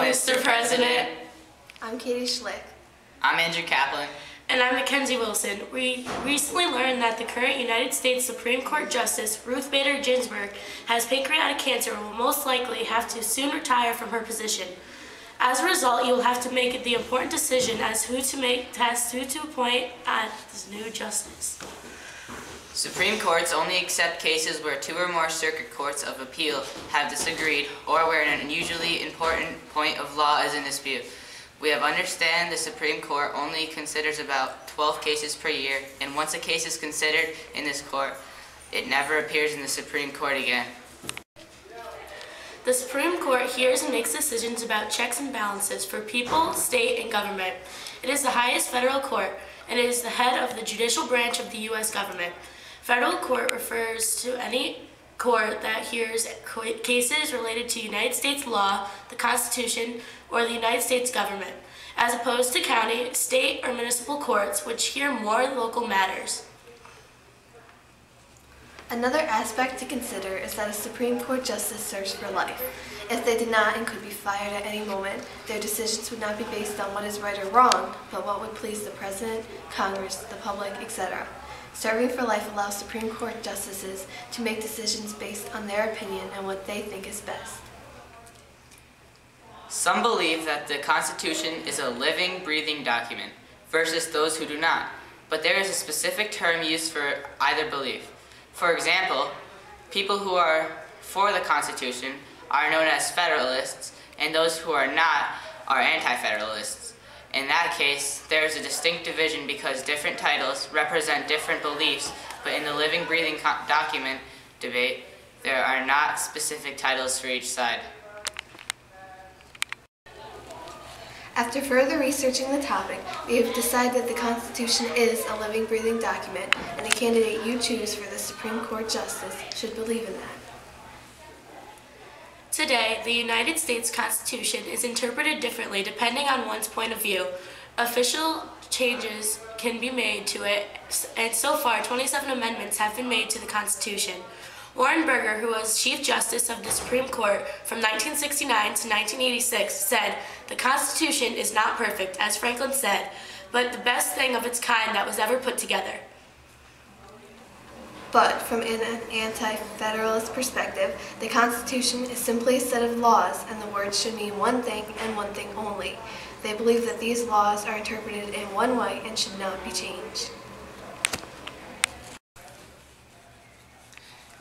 Mr. President. I'm Katie Schlick. I'm Andrew Kaplan. And I'm Mackenzie Wilson. We recently learned that the current United States Supreme Court Justice, Ruth Bader Ginsburg, has pancreatic cancer and will most likely have to soon retire from her position. As a result, you will have to make the important decision as who to appoint as this new justice. Supreme Courts only accept cases where two or more circuit courts of appeal have disagreed or where an unusually important point of law is in dispute. We have understand the Supreme Court only considers about 12 cases per year, and once a case is considered in this court, it never appears in the Supreme Court again. The Supreme Court hears and makes decisions about checks and balances for people, state, and government. It is the highest federal court, and it is the head of the judicial branch of the U.S. government. Federal court refers to any court that hears cases related to United States law, the Constitution, or the United States government, as opposed to county, state, or municipal courts, which hear more local matters. Another aspect to consider is that a Supreme Court justice serves for life. If they did not and could be fired at any moment, their decisions would not be based on what is right or wrong, but what would please the President, Congress, the public, etc. Serving for life allows Supreme Court justices to make decisions based on their opinion and what they think is best. Some believe that the Constitution is a living, breathing document, versus those who do not, but there is a specific term used for either belief. For example, people who are for the Constitution are known as Federalists, and those who are not are Anti-Federalists. In that case, there is a distinct division because different titles represent different beliefs, but in the living, breathing document debate, there are not specific titles for each side. After further researching the topic, we have decided that the Constitution is a living, breathing document, and the candidate you choose for the Supreme Court Justice should believe in that. Today, the United States Constitution is interpreted differently depending on one's point of view. Official changes can be made to it, and so far 27 amendments have been made to the Constitution. Warren Burger, who was Chief Justice of the Supreme Court from 1969 to 1986, said, "The Constitution is not perfect, as Franklin said, but the best thing of its kind that was ever put together." But from an anti-federalist perspective, the Constitution is simply a set of laws, and the words should mean one thing and one thing only. They believe that these laws are interpreted in one way and should not be changed.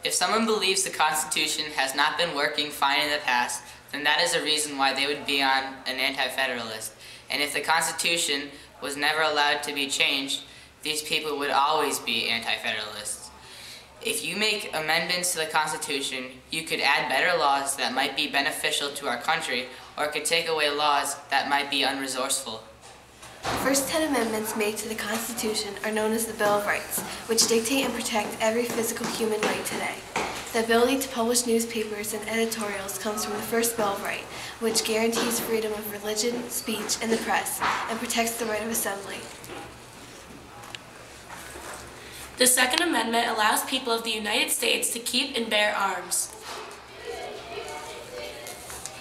If someone believes the Constitution has not been working fine in the past, then that is a reason why they would be on an anti-federalist. And if the Constitution was never allowed to be changed, these people would always be anti-federalists. If you make amendments to the Constitution, you could add better laws that might be beneficial to our country, or could take away laws that might be unresourceful. The first 10 amendments made to the Constitution are known as the Bill of Rights, which dictate and protect every physical human right today. The ability to publish newspapers and editorials comes from the first Bill of Rights, which guarantees freedom of religion, speech, and the press, and protects the right of assembly. The Second Amendment allows people of the United States to keep and bear arms.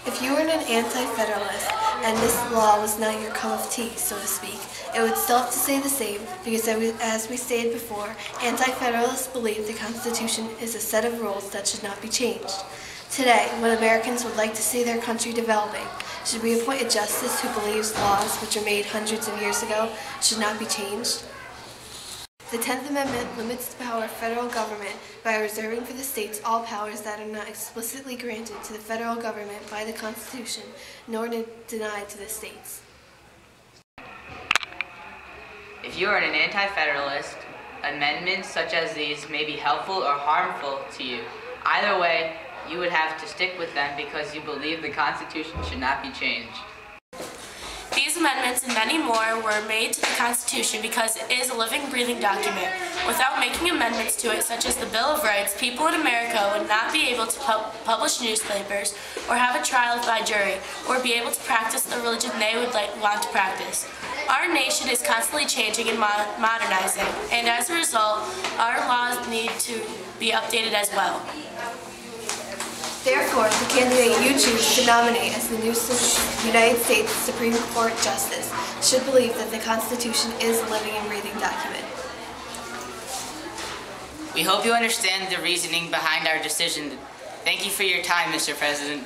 If you were an anti-federalist and this law was not your cup of tea, so to speak, it would still have to say the same because, as we stated before, anti-federalists believe the Constitution is a set of rules that should not be changed. Today, when Americans would like to see their country developing, should we appoint a justice who believes laws which were made hundreds of years ago should not be changed? The 10th Amendment limits the power of federal government by reserving for the states all powers that are not explicitly granted to the federal government by the Constitution, nor denied to the states. If you are an anti-federalist, amendments such as these may be helpful or harmful to you. Either way, you would have to stick with them because you believe the Constitution should not be changed. These amendments and many more were made to the Constitution because it is a living, breathing document. Without making amendments to it, such as the Bill of Rights, people in America would not be able to publish newspapers or have a trial by jury or be able to practice the religion they would want to practice. Our nation is constantly changing and modernizing, and as a result, our laws need to be updated as well. Therefore, the candidate you choose to nominate as the new United States Supreme Court Justice should believe that the Constitution is a living and breathing document. We hope you understand the reasoning behind our decision. Thank you for your time, Mr. President.